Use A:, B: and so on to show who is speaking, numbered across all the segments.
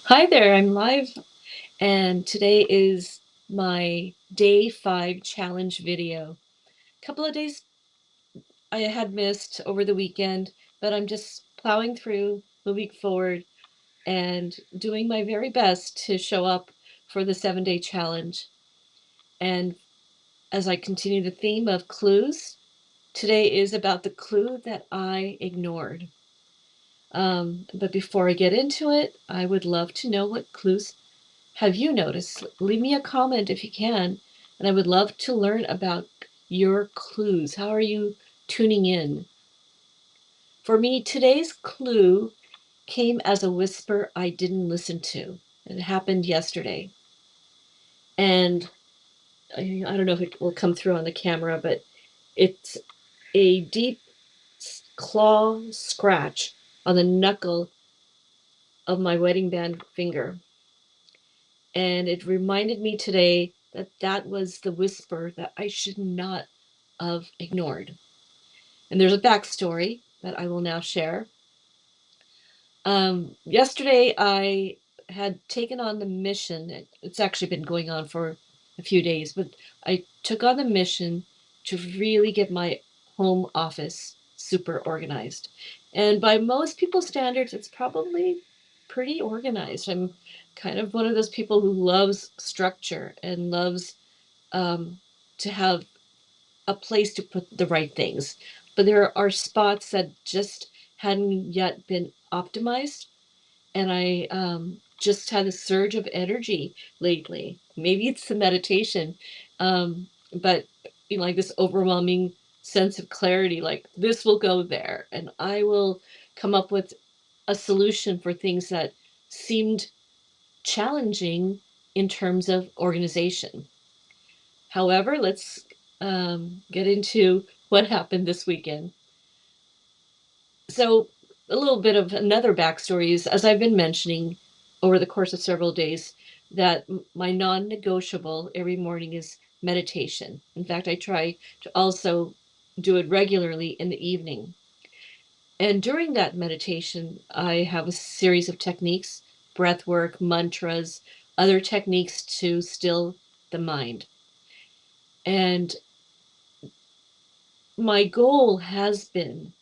A: Hi there, I'm live, and today is my day 5 challenge video. A couple of days I had missed over the weekend, but I'm just plowing through, moving forward, and doing my very best to show up for the 7-day challenge. And as I continue the theme of clues, today is about the clue that I ignored. But before I get into it, I would love to know what clues have you noticed? Leave me a comment if you can, and I would love to learn about your clues. How are you tuning in? For me, today's clue came as a whisper I didn't listen to. It happened yesterday. And I don't know if it will come through on the camera, but it's a deep claw scratch on the knuckle of my wedding band finger. And it reminded me today that that was the whisper that I should not have ignored. And there's a backstory that I will now share. Yesterday, I had taken on the mission. It's actually been going on for a few days, but I took on the mission to really get my home office super organized. And by most people's standards, it's probably pretty organized. I'm kind of one of those people who loves structure and loves to have a place to put the right things. But there are spots that just hadn't yet been optimized, and I just had a surge of energy lately. Maybe it's the meditation, but like this overwhelming sense of clarity, like this will go there, and I will come up with a solution for things that seemed challenging in terms of organization. However, let's get into what happened this weekend. So, a little bit of another backstory is, as I've been mentioning over the course of several days, that my non negotiable every morning is meditation. In fact, I try to also do it regularly in the evening. And during that meditation, I have a series of techniques, breath work, mantras, other techniques to still the mind. And my goal has been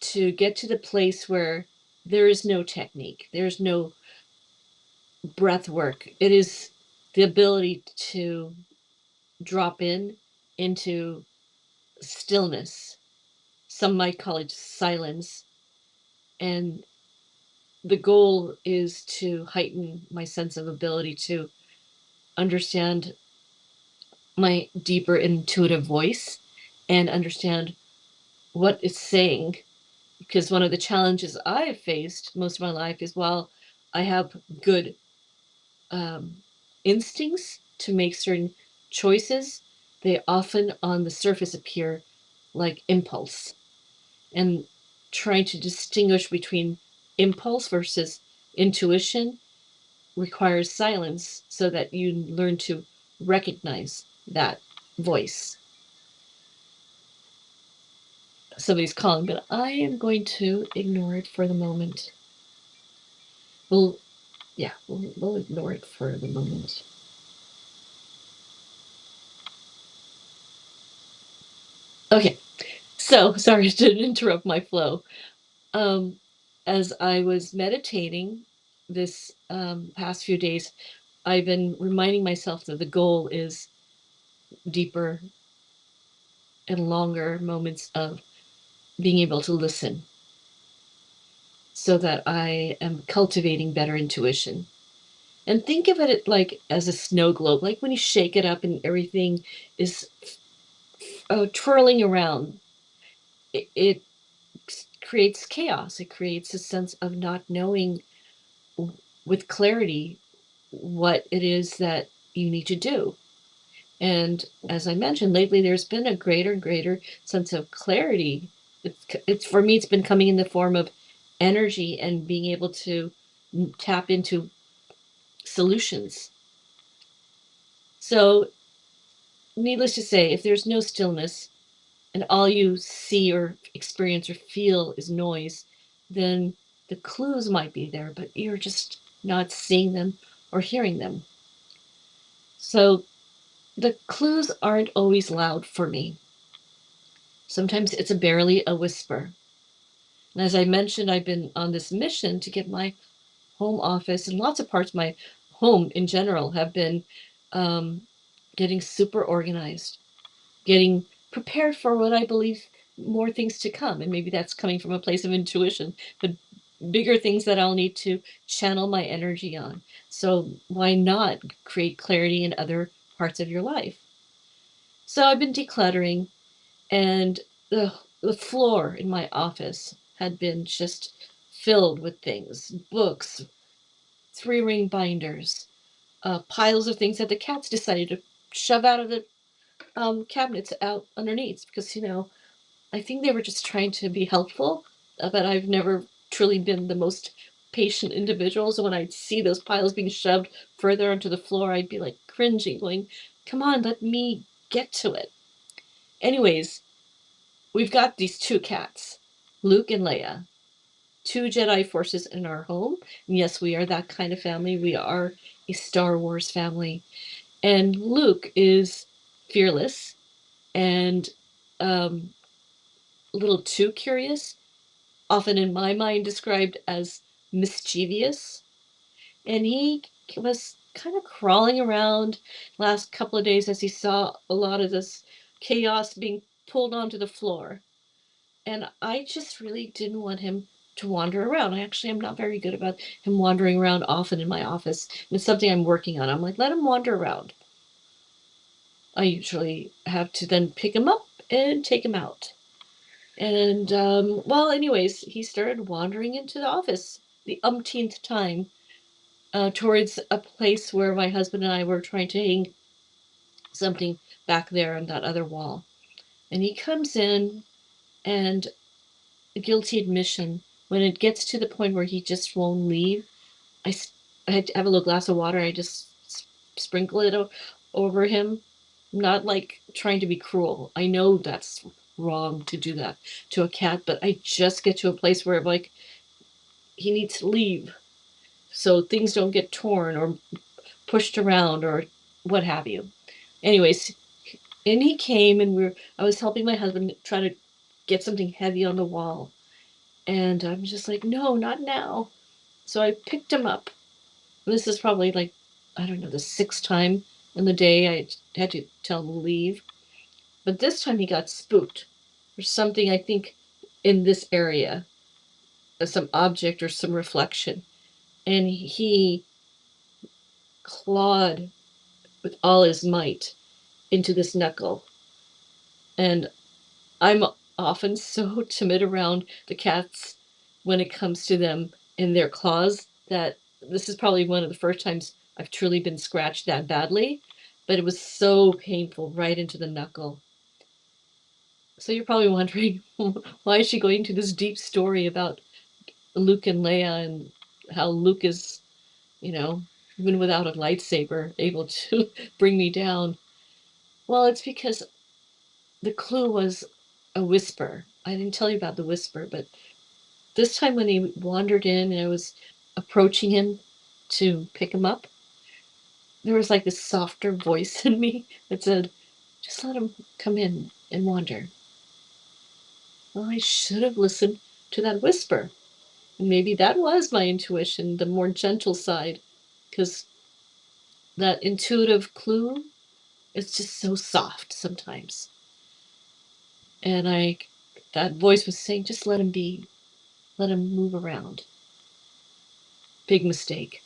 A: to get to the place where there is no technique, there's no breath work. It is the ability to drop in into stillness. Some might call it silence. And the goal is to heighten my sense of ability to understand my deeper intuitive voice and understand what it's saying. Because one of the challenges I have faced most of my life is, while I have good um, instincts to make certain choices, they often on the surface appear like impulse. And trying to distinguish between impulse versus intuition requires silence so that you learn to recognize that voice. Somebody's calling, but I am going to ignore it for the moment. We'll, yeah, we'll ignore it for the moment. Okay, so sorry to interrupt my flow. Um, as I was meditating this past few days, I've been reminding myself that the goal is deeper and longer moments of being able to listen so that I am cultivating better intuition. And think of it like as a snow globe, like when you shake it up and everything is twirling around. It creates chaos. It creates a sense of not knowing with clarity what it is that you need to do. And as I mentioned, lately there's been a greater and greater sense of clarity. It's for me, it's been coming in the form of energy and being able to tap into solutions. So, needless to say, if there's no stillness and all you see or experience or feel is noise, then the clues might be there, but you're just not seeing them or hearing them. So the clues aren't always loud for me. Sometimes it's barely a whisper. And as I mentioned, I've been on this mission to get my home office, and lots of parts of my home in general have been um, getting super organized, getting prepared for what I believe more things to come. And maybe that's coming from a place of intuition, but bigger things that I'll need to channel my energy on. So why not create clarity in other parts of your life? So I've been decluttering, and the floor in my office had been just filled with things, books, 3-ring binders, piles of things that the cats decided to shove out of the cabinets out underneath because, I think they were just trying to be helpful, but I've never truly been the most patient individual. So when I'd see those piles being shoved further onto the floor, I'd be like cringing, going, come on, let me get to it. Anyways, we've got these 2 cats, Luke and Leia, 2 Jedi forces in our home. And yes, we are that kind of family. We are a Star Wars family. And Luke is fearless and a little too curious, often in my mind described as mischievous. And he was kind of crawling around last couple of days as he saw a lot of this chaos being pulled onto the floor. And I just really didn't want him to wander around. I actually am not very good about him wandering around often in my office. And it's something I'm working on. I'm like, let him wander around. I usually have to then pick him up and take him out. And well, anyways, he started wandering into the office the umpteenth time, towards a place where my husband and I were trying to hang something back there on that other wall. And he comes in, and guilty admission, when it gets to the point where he just won't leave, I, I had to have a little glass of water. I just sprinkle it over him. Not like trying to be cruel. I know that's wrong to do that to a cat, but I just get to a place where like he needs to leave so things don't get torn or pushed around or what have you. Anyways, and he came, and I was helping my husband try to get something heavy on the wall. And I'm just like, no, not now. So I picked him up. This is probably like, I don't know, the 6th time in the day I had to tell him to leave. But this time he got spooked. There's something, I think, in this area, some object or some reflection. And he clawed with all his might into this knuckle. And I'm often so timid around the cats when it comes to them in their claws that this is probably one of the first times I've truly been scratched that badly, but it was so painful right into the knuckle. So you're probably wondering, why is she going into this deep story about Luke and Leia and how Luke is, even without a lightsaber, able to bring me down? Well, it's because the clue was a whisper. I didn't tell you about the whisper, but this time when he wandered in and I was approaching him to pick him up, there was like this softer voice in me that said, just let him come in and wander. Well, I should have listened to that whisper. And maybe that was my intuition, the more gentle side, because that intuitive clue is just so soft sometimes. And that voice was saying, just let him be, let him move around. Big mistake.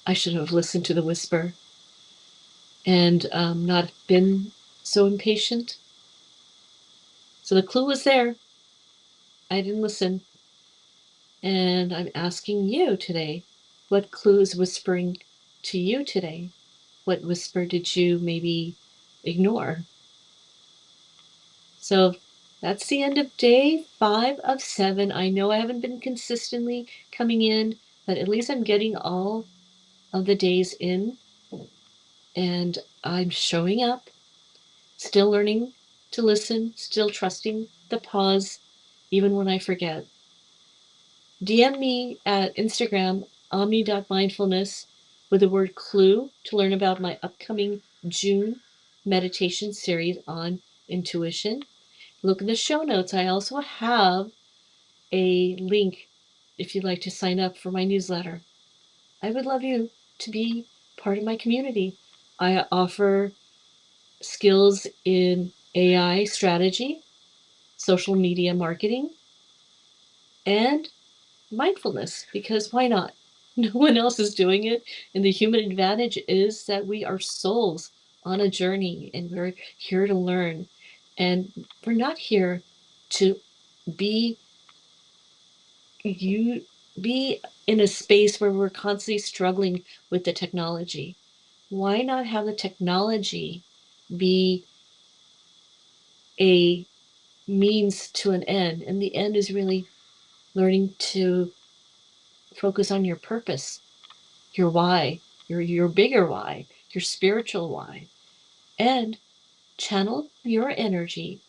A: I should have listened to the whisper and not been so impatient. So the clue was there. I didn't listen. And I'm asking you today, what clue is whispering to you today? What whisper did you maybe ignore? So that's the end of day 5 of 7. I know I haven't been consistently coming in, but at least I'm getting all of the days in, and I'm showing up, still learning to listen, still trusting the pause, even when I forget. DM me at Instagram omni.mindfulness with the word clue to learn about my upcoming June meditation series on intuition. Look in the show notes. I also have a link if you'd like to sign up for my newsletter. I would love you to be part of my community. I offer skills in AI strategy, social media marketing, and mindfulness, because why not? No one else is doing it. And the human advantage is that we are souls on a journey and we're here to learn. And we're not here to be you be in a space where we're constantly struggling with the technology. Why not have the technology be a means to an end? And the end is really learning to focus on your purpose, your why, your bigger why, your spiritual why, and channel your energy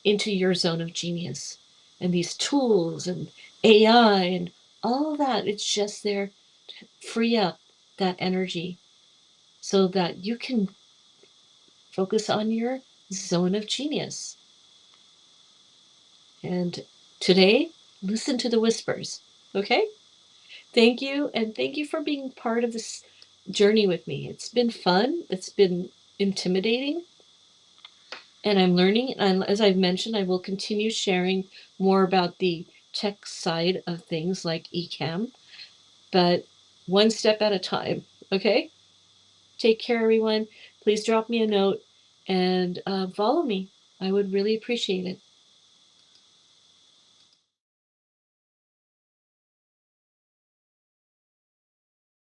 A: into your zone of genius. And these tools and AI and all of that, it's just there to free up that energy so that you can focus on your zone of genius. And today, listen to the whispers, okay? Thank you, and thank you for being part of this journey with me. It's been fun, it's been intimidating, and I'm learning. And as I've mentioned, I will continue sharing more about the tech side of things like Ecamm, but one step at a time, okay? Take care, everyone. Please drop me a note and follow me. I would really appreciate it.